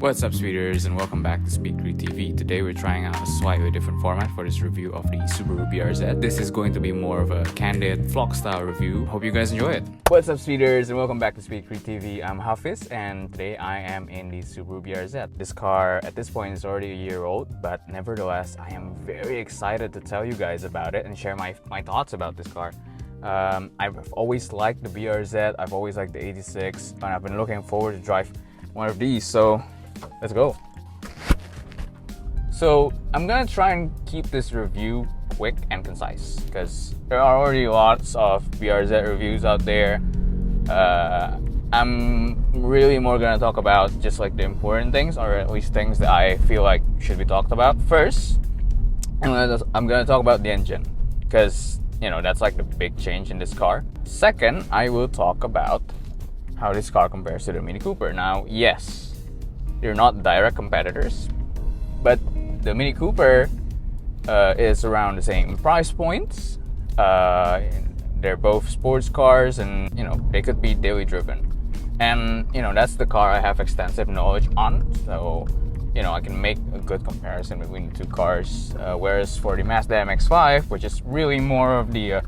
What's up, speeders, and welcome back to Speed3 TV. Today we're trying out a slightly different format for this review of the Subaru BRZ. This is going to be more of a candid vlog style review. Hope you guys enjoy it. What's up, speeders, and welcome back to Speed3 TV. I'm Hafizh, and today I am in the Subaru BRZ. This car at this point is already a year old, but nevertheless I am very excited to tell you guys about it and share my thoughts about this car. I've always liked the BRZ, I've always liked the 86, and I've been looking forward to drive one of these, so let's go. So I'm gonna try and keep this review quick and concise because there are already lots of BRZ reviews out there. I'm really more gonna talk about just like the important things, or at least things that I feel like should be talked about. First, I'm gonna talk about the engine because that's like the big change in this car. Second, I will talk about how this car compares to the Mini Cooper. Now, yes, they're not direct competitors, but the Mini Cooper is around the same price points. They're both sports cars, and they could be daily driven. And that's the car I have extensive knowledge on, so I can make a good comparison between the two cars. Whereas for the Mazda MX-5, which is really more of the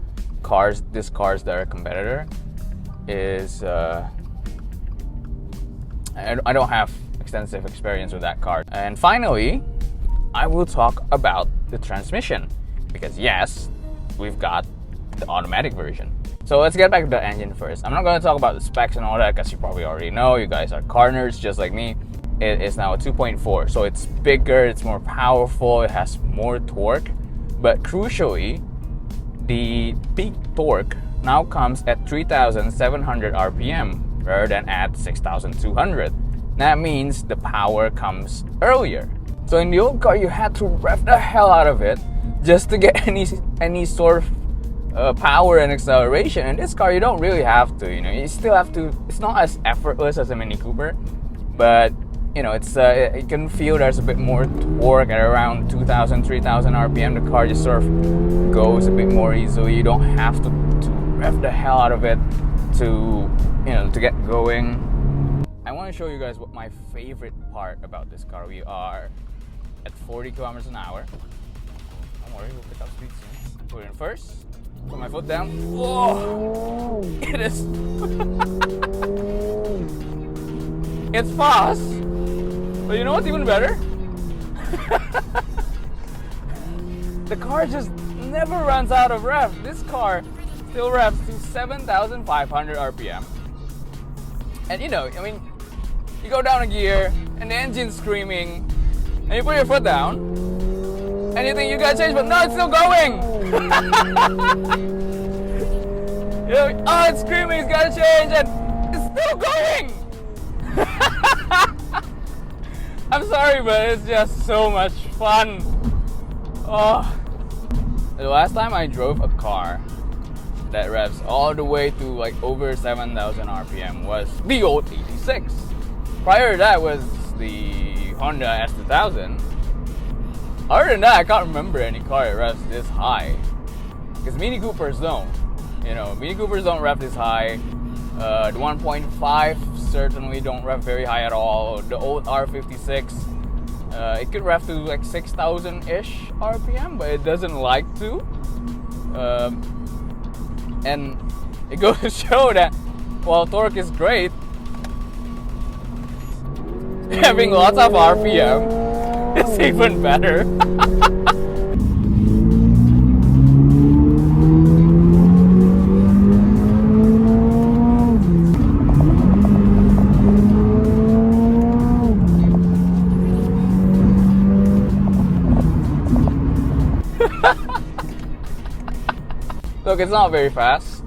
this car's direct competitor, is I don't have extensive experience with that car. And finally, I will talk about the transmission, because yes, we've got the automatic version. So let's get back to the engine first. I'm not going to talk about the specs and all that because you probably already know. You guys are car nerds just like me. It is now a 2.4, so it's bigger, it's more powerful, it has more torque, but crucially, the peak torque now comes at 3,700 RPM rather than at 6,200. That means the power comes earlier. So in the old car, you had to rev the hell out of it just to get any sort of power and acceleration. In this car, you don't really have to. You still have to. It's not as effortless as a Mini Cooper, but you can feel there's a bit more torque at around 2,000, 3,000 RPM. The car just sort of goes a bit more easily. You don't have to rev the hell out of it to get going. I want to show you guys what my favorite part about this car. We are at 40 kilometers an hour. Don't worry, we'll pick up speed soon. Put it in first. Put my foot down. Whoa! It is. It's fast. But you know what's even better? The car just never runs out of rev. This car still revs to 7,500 RPM. And you go down a gear and the engine's screaming, and you put your foot down, and you think you gotta change, but no, it's still going. Oh, it's screaming, it's gotta change, and it's still going. I'm sorry, but it's just so much fun. Oh, the last time I drove a car that revs all the way to like over 7,000 RPM was the old 86. Prior to that was the Honda S2000. Other than that, I can't remember any car that revs this high. Because Mini Coopers don't. Mini Coopers don't rev this high. The 1.5 certainly don't rev very high at all. The old R56, it could rev to like 6,000-ish RPM, but it doesn't like to. And it goes to show that while torque is great, having lots of RPM is even better. Look, it's not very fast.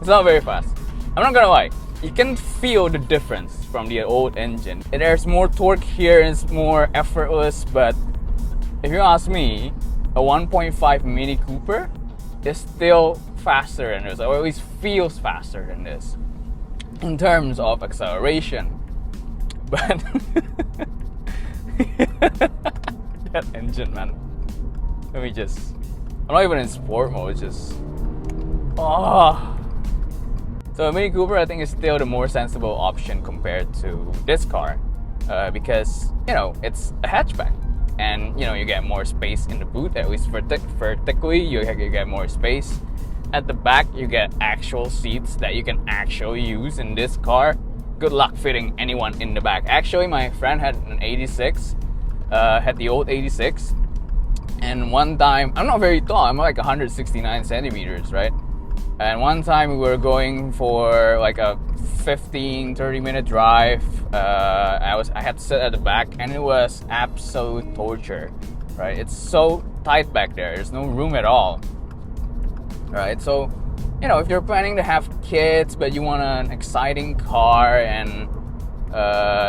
It's not very fast. I'm not gonna lie. You can feel the difference from the old engine. There's more torque here and it's more effortless, but if you ask me, a 1.5 Mini Cooper is still faster than this, or at least feels faster than this in terms of acceleration. But that engine, man. I'm not even in sport mode, it's just So a Mini Cooper, I think, is still the more sensible option compared to this car, because it's a hatchback, and you get more space in the boot. At least vertically, you get more space. At the back, you get actual seats that you can actually use. In this car, good luck fitting anyone in the back. Actually, my friend had an 86, had the old 86, and one time, I'm not very tall, I'm like 169 centimeters, right? And one time we were going for like a 15-30 minute drive. I had to sit at the back, and it was absolute torture, right? It's so tight back there, there's no room at all. Right, so if you're planning to have kids but you want an exciting car and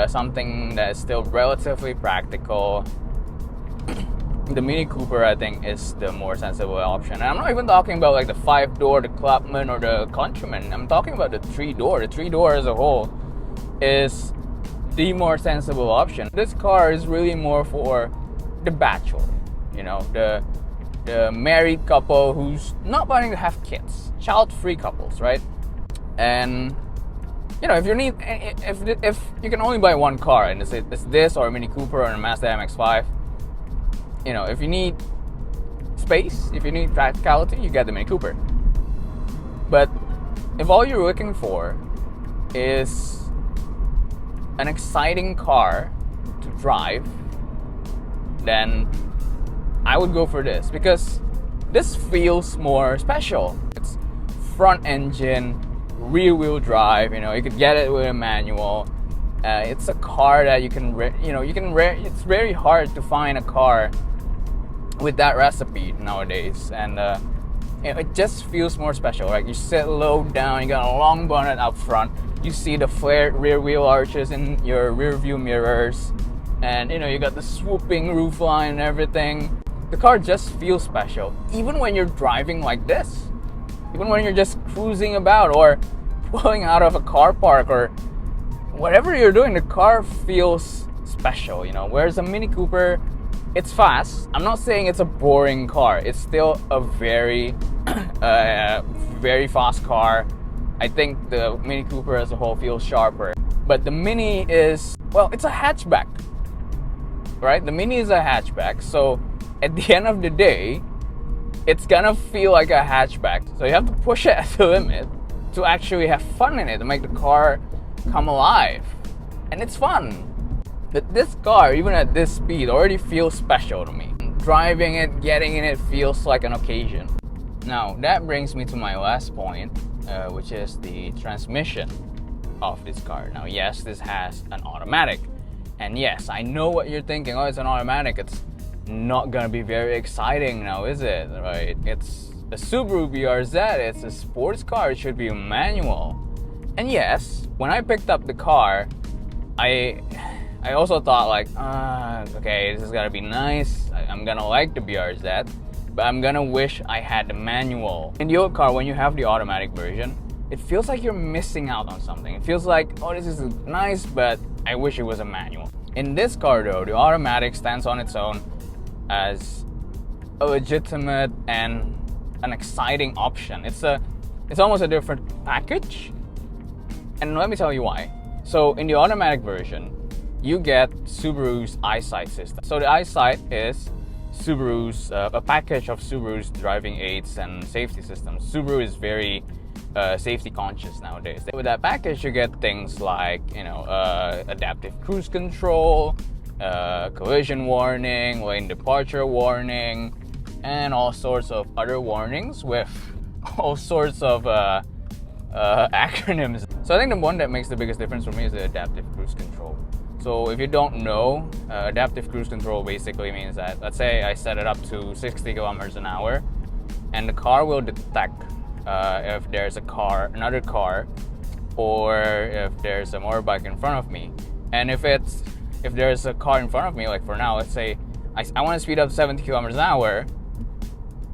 something that is still relatively practical, the Mini Cooper, I think, is the more sensible option. And I'm not even talking about like the 5-door, the Clubman, or the Countryman. I'm talking about the 3-door. The 3-door as a whole is the more sensible option. This car is really more for the bachelor, the married couple who's not planning to have kids, child-free couples, right? And if you can only buy one car, and it's this or a Mini Cooper or a Mazda MX-5, if you need space, if you need practicality, you get the Mini Cooper. But if all you're looking for is an exciting car to drive, then I would go for this, because this feels more special. It's front engine, rear wheel drive. You could get it with a manual. It's a car that you can it's very hard to find a car with that recipe nowadays, and it just feels more special. Like, you sit low down, you got a long bonnet up front, you see the flared rear wheel arches in your rear view mirrors, and you got the swooping roofline and everything. The car just feels special, even when you're driving like this, even when you're just cruising about or pulling out of a car park or whatever you're doing. The car feels special, Whereas a Mini Cooper, it's fast. I'm not saying it's a boring car. It's still a very, very fast car. I think the Mini Cooper as a whole feels sharper. But the Mini is, it's a hatchback, right? The Mini is a hatchback, so at the end of the day, it's gonna feel like a hatchback. So you have to push it at the limit to actually have fun in it, to make the car come alive. And it's fun. But this car, even at this speed, already feels special to me. Driving it, getting in it feels like an occasion. Now, that brings me to my last point, which is the transmission of this car. Now, yes, this has an automatic. And yes, I know what you're thinking. Oh, it's an automatic. It's not gonna be very exciting now, is it? Right? It's a Subaru BRZ. It's a sports car. It should be a manual. And yes, when I picked up the car, I also thought like, okay, this is gonna be nice. I'm gonna like the BRZ, but I'm gonna wish I had the manual. In the old car, when you have the automatic version, it feels like you're missing out on something. It feels like, oh, this is nice, but I wish it was a manual. In this car though, the automatic stands on its own as a legitimate and an exciting option. It's almost a different package, and let me tell you why. So in the automatic version, you get Subaru's EyeSight system. So the EyeSight is Subaru's a package of Subaru's driving aids and safety systems. Subaru is very safety conscious nowadays. With that package, you get things like adaptive cruise control, collision warning, lane departure warning, and all sorts of other warnings with all sorts of acronyms. So I think the one that makes the biggest difference for me is the adaptive cruise control. So if you don't know, adaptive cruise control basically means that, let's say I set it up to 60 kilometers an hour, and the car will detect if there's another car, or if there's a motorbike in front of me. And if there's a car in front of me, like for now, let's say I want to speed up 70 kilometers an hour,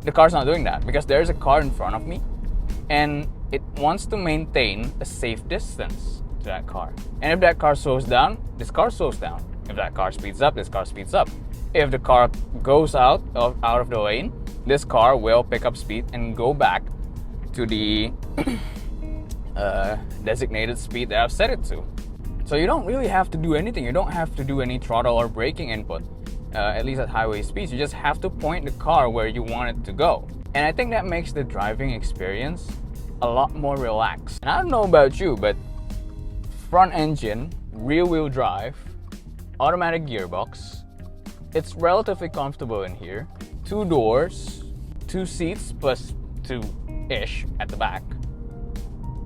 the car's not doing that because there's a car in front of me, and it wants to maintain a safe distance to that car. And if that car slows down, this car slows down. If that car speeds up, this car speeds up. If the car goes out of the lane, this car will pick up speed and go back to the designated speed that I've set it to. So you don't really have to do anything. You don't have to do any throttle or braking input, at least at highway speeds. You just have to point the car where you want it to go. And I think that makes the driving experience a lot more relaxed. And I don't know about you, but front engine, rear wheel drive, automatic gearbox, it's relatively comfortable in here. 2 doors, 2 seats plus 2-ish at the back.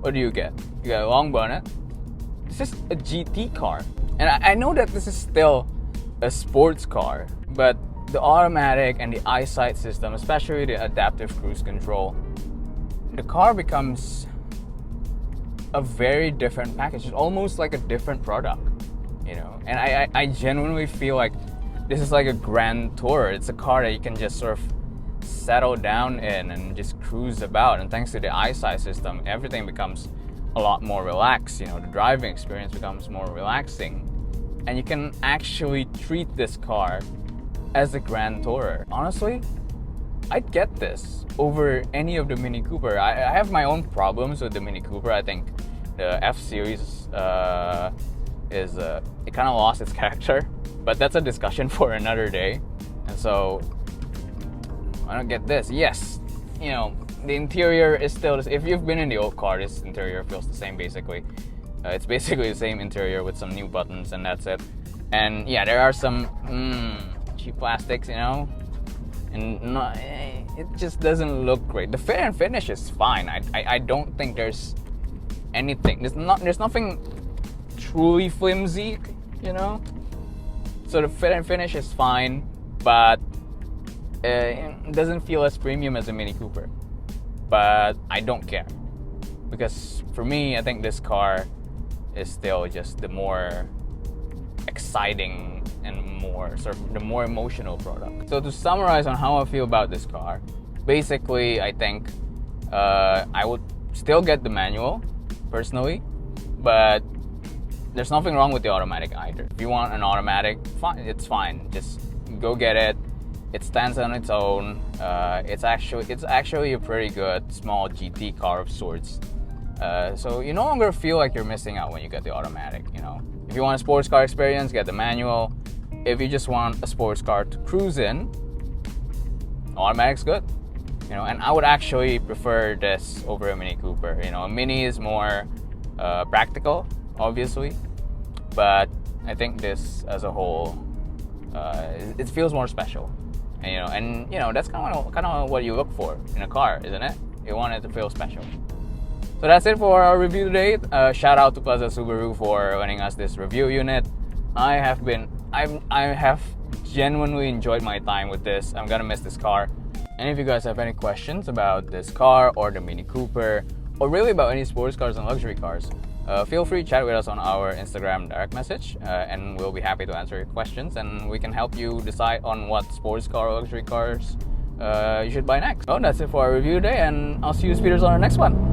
What do you get? You got a long bonnet. This is a GT car. And I know that this is still a sports car, but the automatic and the eyesight system, especially the adaptive cruise control, the car becomes a very different package. It's almost like a different product, you know? And I genuinely feel like this is like a grand tour. It's a car that you can just sort of settle down in and just cruise about. And thanks to the eyesight system, everything becomes a lot more relaxed. You know, the driving experience becomes more relaxing. And you can actually treat this car as a grand tourer. Honestly, I'd get this over any of the Mini Cooper. I have my own problems with the Mini Cooper. I think the F-Series it kind of lost its character, but that's a discussion for another day. And so I don't get this. Yes, you know, the interior is still, if you've been in the old car, this interior feels the same basically. It's basically the same interior with some new buttons and that's it. And yeah, there are some cheap plastics, you know, and it just doesn't look great. The fit and finish is fine. I don't think there's anything. There's nothing truly flimsy, you know. So the fit and finish is fine, but it doesn't feel as premium as a Mini Cooper. But I don't care, because for me, I think this car is still just the more exciting and more sort of the more emotional product. So to summarize on how I feel about this car, basically I think I would still get the manual personally, but there's nothing wrong with the automatic either. If you want an automatic, fine, it's fine. Just go get it. It stands on its own. It's actually a pretty good small GT car of sorts. So you no longer feel like you're missing out when you get the automatic, you know. If you want a sports car experience, get the manual. If you just want a sports car to cruise in, automatic's good. You know, and I would actually prefer this over a Mini Cooper. You know, a Mini is more practical, obviously, but I think this as a whole, it feels more special. And you know that's kind of what you look for in a car, isn't it? You want it to feel special. So that's it for our review today. Shout out to Plaza Subaru for running us this review unit. I have genuinely enjoyed my time with this. I'm gonna miss this car. And if you guys have any questions about this car or the Mini Cooper, or really about any sports cars and luxury cars, feel free to chat with us on our Instagram direct message, and we'll be happy to answer your questions, and we can help you decide on what sports car or luxury cars you should buy next. So that's it for our review today, and I'll see you speeders on our next one.